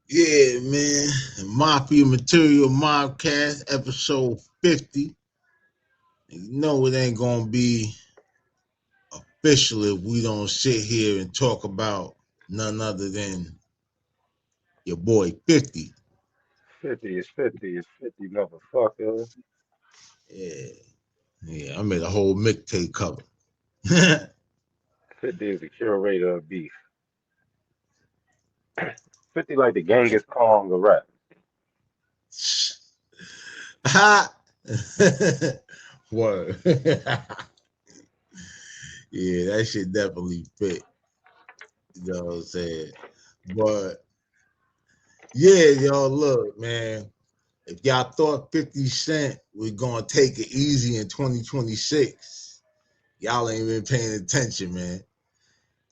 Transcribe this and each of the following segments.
Yeah, man. Mafia Material Mobcast, episode 50. You know it ain't gonna be official if we don't sit here and talk about none other than your boy 50. 50 is 50 is 50, motherfucker. Yeah. Yeah, I made a whole mixtape cover. Ha! 50 is the curator of beef. 50 like the Genghis Khan of rap. Word. Yeah, that shit definitely fit. You know what I'm saying? But yeah, y'all look, man. If y'all thought 50 Cent was gonna take it easy in 2026, y'all ain't been paying attention, man.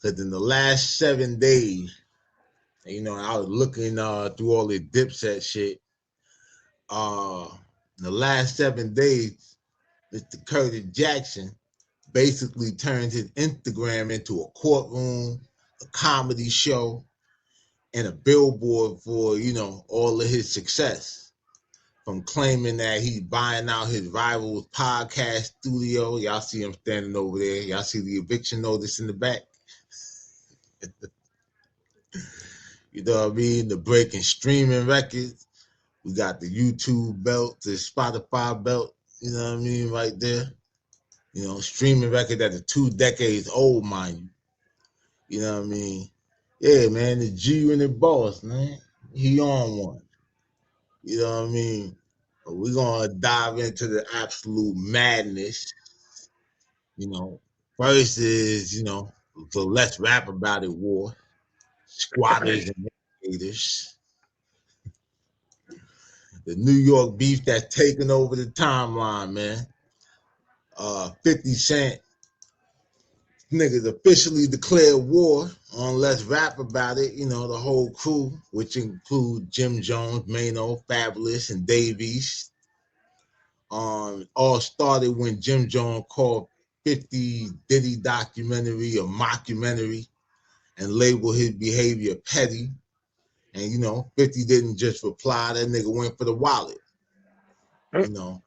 Cause in the last 7 days, I was looking through all the Dipset shit. Uh in the last 7 days, Mr. Curtis Jackson basically turned his Instagram into a courtroom, a comedy show, and a billboard for, all of his success. From claiming that he's buying out his rival's podcast studio. Y'all see him standing over there. Y'all see the eviction notice in the back. You know what I mean? The breaking streaming records. We got the YouTube belt, the Spotify belt. You know what I mean? Right there. Streaming record that is 2 decades old, mind you. You know what I mean? Yeah, man, the G and the boss, man. He on one. You know what I mean? But we're gonna dive into the absolute madness. You know, first is, the let's rap about it war, squatters and aviators, the New York beef that's taking over the timeline, man. 50 Cent niggas officially declared war on Let's Rap About It, the whole crew, which include Jim Jones, Mano, Fabulous, and Davies. All started when Jim Jones called 50 Diddy documentary a mockumentary and labeled his behavior petty. And 50 didn't just reply, that nigga went for the wallet. You know,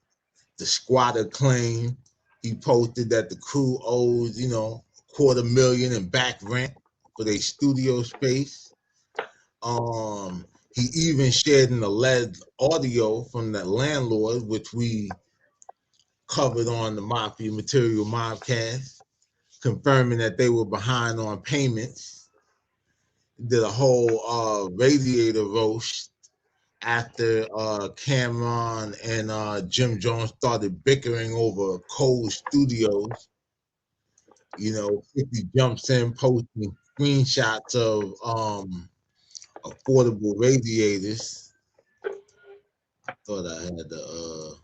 the squatter claimed he posted that the crew owes, a quarter million in back rent for their studio space. He even shared an alleged audio from the landlord, which we covered on the Mafia Material Mobcast, confirming that they were behind on payments. Did a whole radiator roast after Cameron and Jim Jones started bickering over Cold Studios. 50 jumps in posting screenshots of affordable radiators. I thought I had the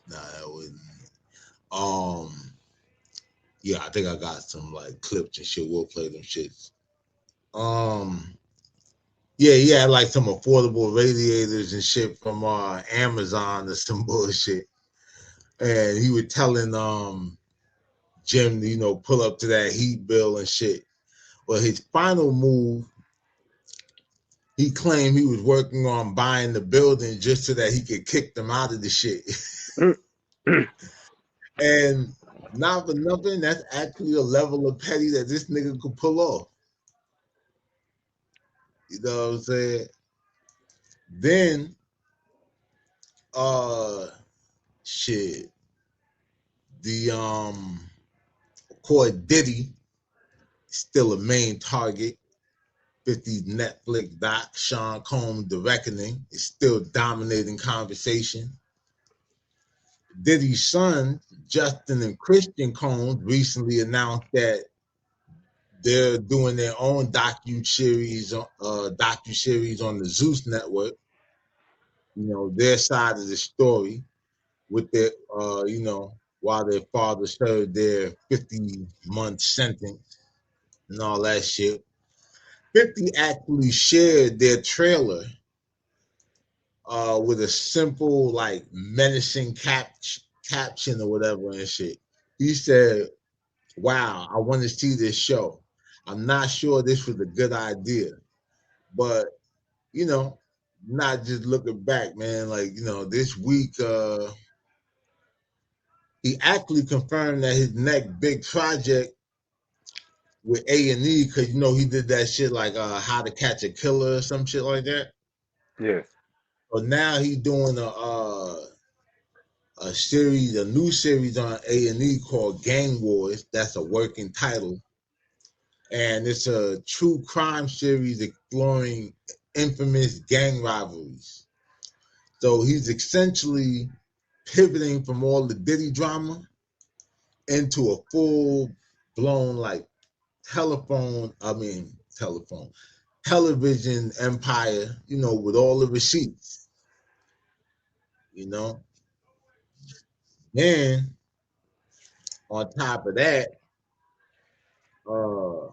nah, that wasn't. Um, yeah, I think I got some like clips and shit. We'll play them shits. Um, yeah, he had like some affordable radiators and shit from Amazon or some bullshit. And he was telling Jim, pull up to that heat bill and shit. Well, his final move, he claimed he was working on buying the building just so that he could kick them out of the shit. And not for nothing, that's actually a level of petty that this nigga could pull off. You know what I'm saying? Then, uh, shit, the of course Diddy still a main target. 50's Netflix doc, Sean Combs, The Reckoning, is still dominating conversation. Diddy's son, Justin and Christian Combs, recently announced that they're doing their own docu-series on the Zeus network. Their side of the story with their, while their father served their 50-month sentence and all that shit. 50 actually shared their trailer with a simple, like, menacing caption or whatever and shit. He said, "Wow, I want to see this show. I'm not sure this was a good idea, but, not just looking back, man. Like, this week, he actually confirmed that his next big project with A&E, because he did that shit like How to Catch a Killer or some shit like that. Yeah. So now he's doing a series, a new series on A&E called Gang Wars. That's a working title, and it's a true crime series exploring infamous gang rivalries. So he's essentially pivoting from all the Diddy drama into a full blown like telephone television empire, with all the receipts, you know. Then on top of that, uh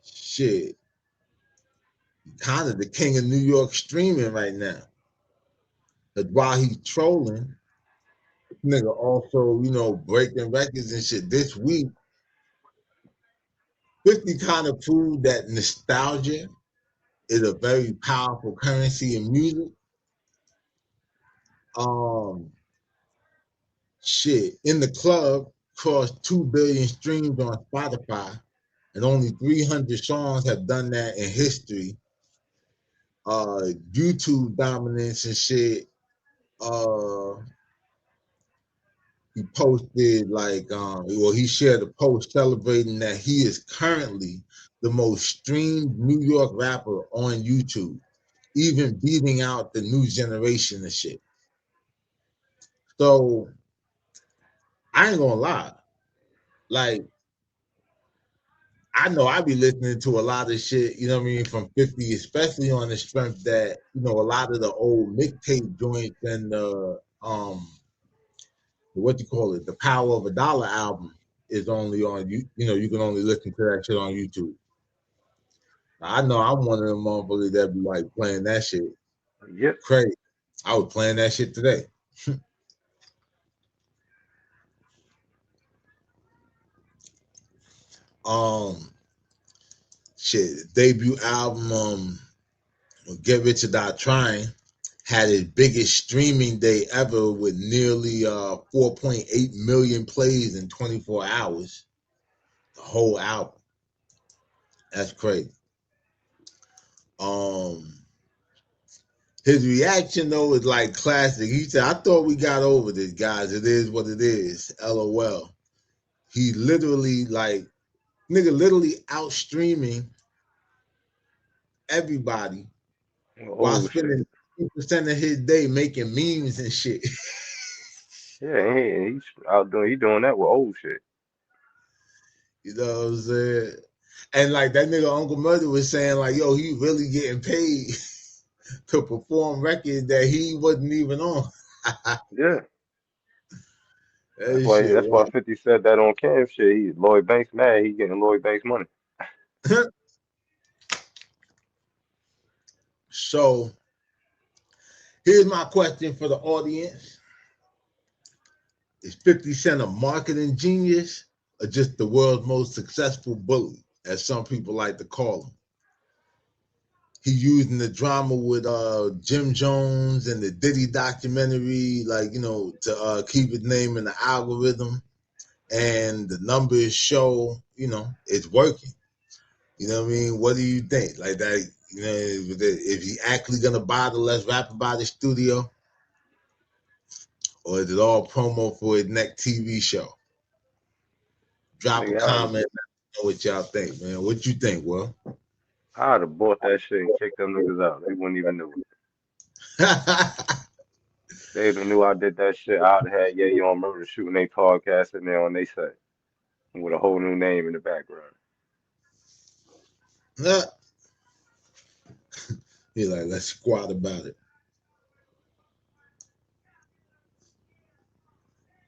shit, kind of the king of New York streaming right now. But while he's trolling, nigga also, breaking records and shit. This week, 50 kind of proved that nostalgia is a very powerful currency in music. Um, Shit, In the Club crossed 2 billion streams on Spotify, and only 300 songs have done that in history. YouTube dominance and shit. Uh, he posted he shared a post celebrating that he is currently the most streamed New York rapper on YouTube, even beating out the new generation and shit. So I ain't gonna lie, like I know I be listening to a lot of shit, you know what I mean, from 50, especially on the strength that, a lot of the old mixtape joints and the what you call it, the Power of a Dollar album is only on you can only listen to that shit on YouTube. I know I'm one of them motherfuckers that be like playing that shit. Yep. Crazy. I was playing that shit today. um Shit, debut album, Get Rich or Die Trying, had its biggest streaming day ever with nearly 4.8 million plays in 24 hours. The whole album. That's crazy. Um, his reaction though is like classic. He said, "I thought we got over this, guys. It is what it is. LOL." He literally literally out streaming everybody while Old shit. spending 2% of his day making memes and shit. Yeah, he's out doing he doing that with old shit. You know what I'm saying? And like that nigga Uncle Murder was saying, like, yo, he really getting paid to perform records that he wasn't even on. Yeah. That shit, That's why 50 said that on Cam shit. Lloyd Banks mad, he getting Lloyd Banks money. wow. So here's my question for the audience. Is 50 Cent a marketing genius or just the world's most successful bully, as some people like to call him? He using the drama with Jim Jones and the Diddy documentary, to keep his name in the algorithm, and the numbers show, it's working. You know what I mean? What do you think? Like that, if he actually gonna buy the Let's Rap About It studio, or is it all promo for his next TV show? Drop a Nigga, comment. Know what y'all think, man. What you think, Will? I'd have bought that shit and kicked them niggas out. They wouldn't even know it. They'd have knew I did that shit. I'd have had Yeah You on Murder shooting they podcast in there on they set with a whole new name in the background. He like, let's squat about it.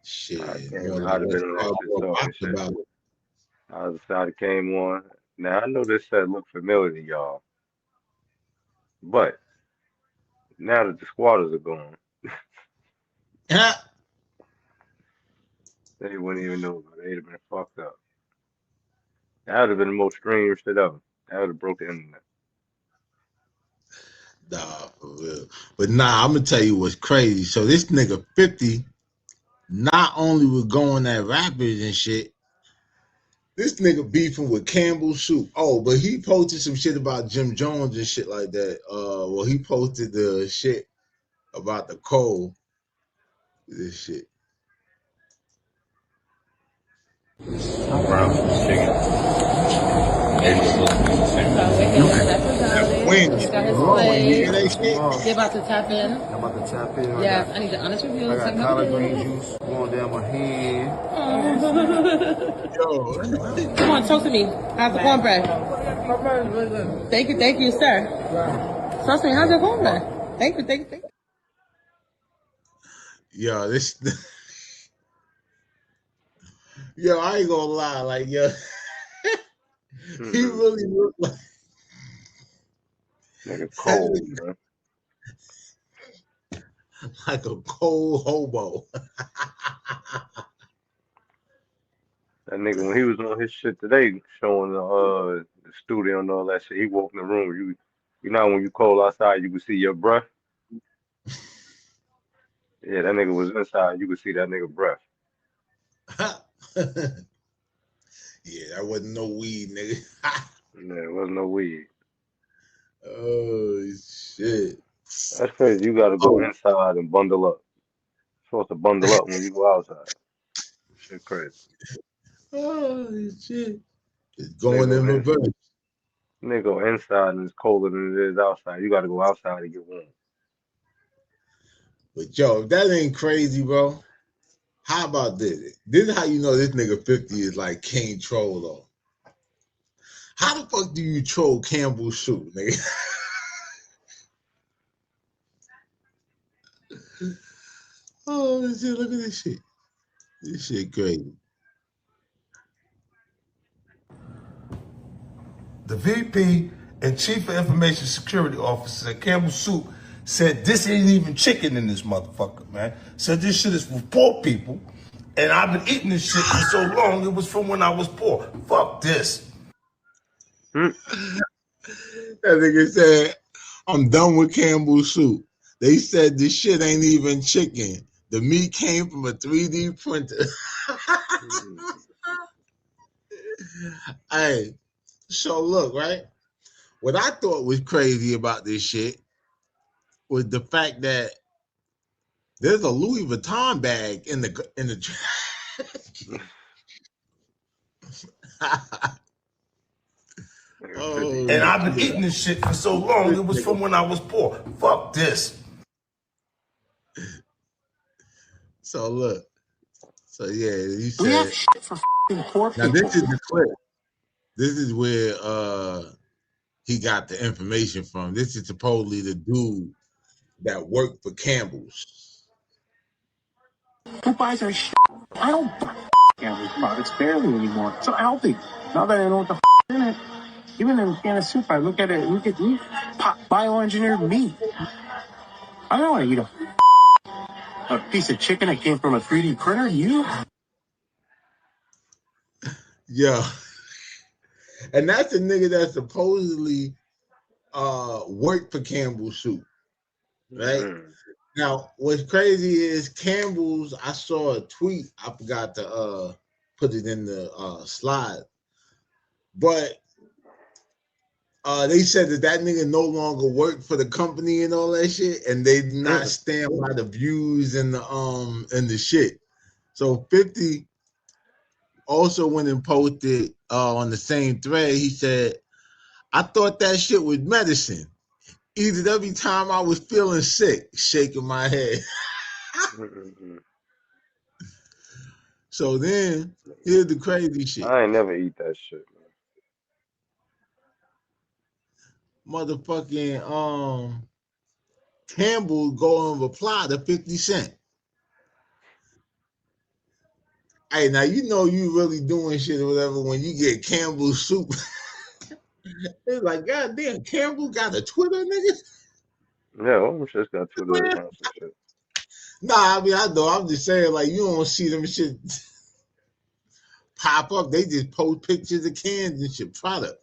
Shit, more like I'd have let's been on that talk shit more talking box shit. about it. I decided came on. Now I know this set look familiar to y'all, but now that the squatters are gone, they wouldn't even know. They'd have been fucked up. That would have been the most streamed shit ever. That would have broke the internet. Nah, for real. But nah, I'm gonna tell you what's crazy. So this nigga 50 not only was going at rappers and shit, this nigga beefing with Campbell Soup. Oh, but he posted some shit about Jim Jones and shit like that. Well, he posted the shit about the coal. This shit. Brown chicken. That wing. Oh, you hear that shit? You're about to tap in. I'm about to tap in. Yes, I need the honest review. I got collard green juice going down my hand. Yo. Come on, talk to me. How's the cornbread? Thank you, sir. Trust me, how's the cornbread? Thank you. Yo, this. Yo, I ain't gonna lie. Like, yo, he really looked like. Nigga cold, man. Like a cold hobo. That nigga, when he was on his shit today, showing the studio and all that shit, he walked in the room. You know when you cold outside, you can see your breath. Yeah, that nigga was inside. You could see that nigga breath. Yeah, that wasn't no weed, nigga. Yeah, it wasn't no weed. Oh shit. That's crazy. You gotta go inside and bundle up. You're supposed to bundle up when you go outside. Shit crazy. Oh shit. It's going in reverse. Nigga go inside and it's colder than it is outside. You gotta go outside to get warm. But yo, if that ain't crazy, bro. How about this? This is how you know this nigga 50 is like King Troll though. How the fuck do you troll Campbell Soup, nigga? Oh shit, look at this shit. This shit crazy. The VP and Chief of Information Security Officer at Campbell Soup said this ain't even chicken in this motherfucker, man. Said this shit is for poor people, and I've been eating this shit for so long, it was from when I was poor. Fuck this. That nigga said, I'm done with Campbell Soup. They said this shit ain't even chicken. The meat came from a 3D printer. Hey, so look, right? What I thought was crazy about this shit was the fact that there's a Louis Vuitton bag in the Oh, and I've been eating this shit for so long, it was from when I was poor. Fuck this. So look. So yeah, he said. We have shit for poor people. Now this is the clip. This is where he got the information from. This is supposedly the dude that worked for Campbell's. Who buys our shit? I don't buy Campbell's products barely anymore. So healthy. Now that I know what the in it, even in a can of soup, I look at it, look at meat, bioengineered meat. I don't want to eat a piece of chicken that came from a 3D printer. Yeah. And that's a nigga that supposedly worked for Campbell's Soup. Right? Now, what's crazy is Campbell's, I saw a tweet, I forgot to put it in the slide. But they said that nigga no longer worked for the company and all that shit, and they did not stand by the views and the shit. So 50 also went and posted on the same thread. He said, I thought that shit was medicine. Eat it every time I was feeling sick, shaking my head. So then, here's the crazy shit. I ain't never eat that shit, man. Motherfucking Campbell go and reply to 50 Cent. Hey, now you know you really doing shit or whatever when you get Campbell Soup. It's like, God damn, Campbell got a Twitter, nigga? Yeah, all them shit's got Twitter accounts and shit. Nah, I mean, I know. I'm just saying, like, you don't see them shit pop up. They just post pictures of cans and shit, product.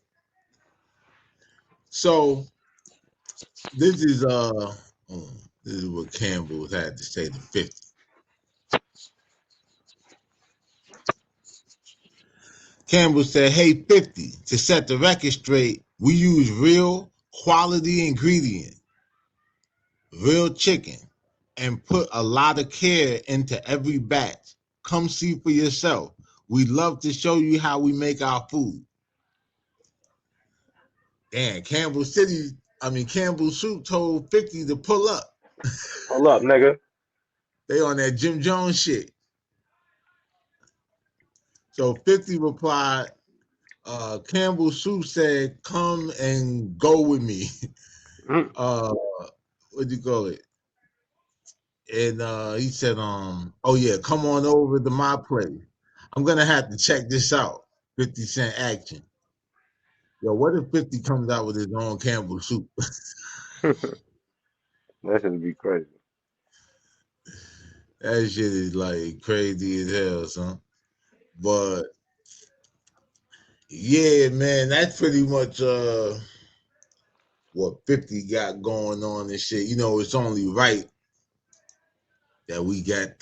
So This is this is what Campbell had to say to 50. Campbell said, "Hey 50, to set the record straight, we use real quality ingredient, real chicken, and put a lot of care into every batch. Come see for yourself. We love to show you how we make our food." Damn, Campbell Soup told 50 to pull up. Hold up, nigga. They on that Jim Jones shit. So 50 replied, Campbell Soup said, "Come and go with me." What do you call it? And he said, "Oh yeah, come on over to my place. I'm gonna have to check this out." 50 Cent action. Yo, what if 50 comes out with his own Campbell Soup? That should be crazy. That shit is like crazy as hell, son. But yeah, man, that's pretty much what 50 got going on and shit. You know, it's only right that we got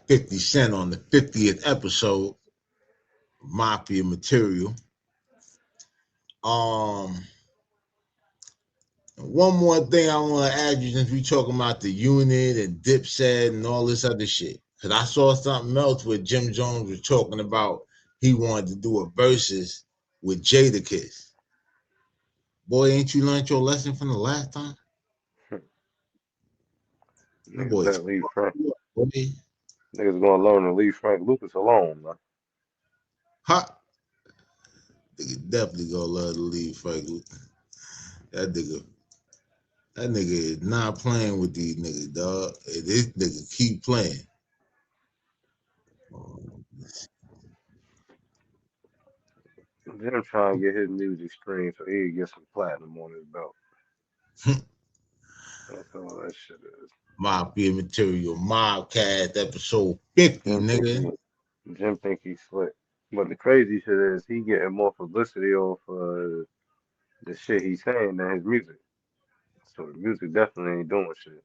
50 Cent on the 50th episode of Mafia Material. One more thing I want to add you, since we talking about the unit and Dipset and all this other shit. Cause I saw something else where Jim Jones was talking about he wanted to do a versus with Jadakiss. Boy, ain't you learned your lesson from the last time? Niggas Boy, better leave Frank. boy. Niggas gonna learn to leave Frank Lucas alone, man. Ha! Nigga definitely gonna love to leave Frank Lucas. That nigga is not playing with these niggas, dog. And this nigga keep playing. Jim trying to get his music streamed so he can get some platinum on his belt. That's all that shit is. Mafia Material, Mobcast, episode 50, Jim think nigga. he's slick. But the crazy shit is he getting more publicity off the shit he's saying than his music. So the music definitely ain't doing shit.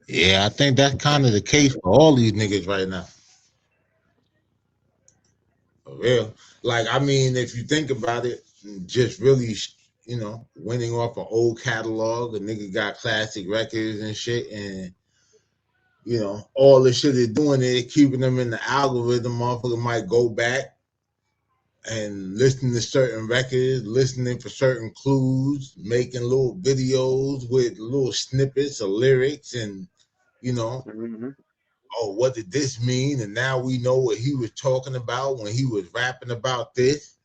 Yeah, I think that's kind of the case for all these niggas right now. For real. Like, I mean, if you think about it, just really, winning off an old catalog, a nigga got classic records and shit, and all the shit they're doing, it keeping them in the algorithm. Motherfucker might go back and listen to certain records, listening for certain clues, making little videos with little snippets of lyrics, and Mm-hmm. oh, what did this mean? And now we know what he was talking about when he was rapping about this.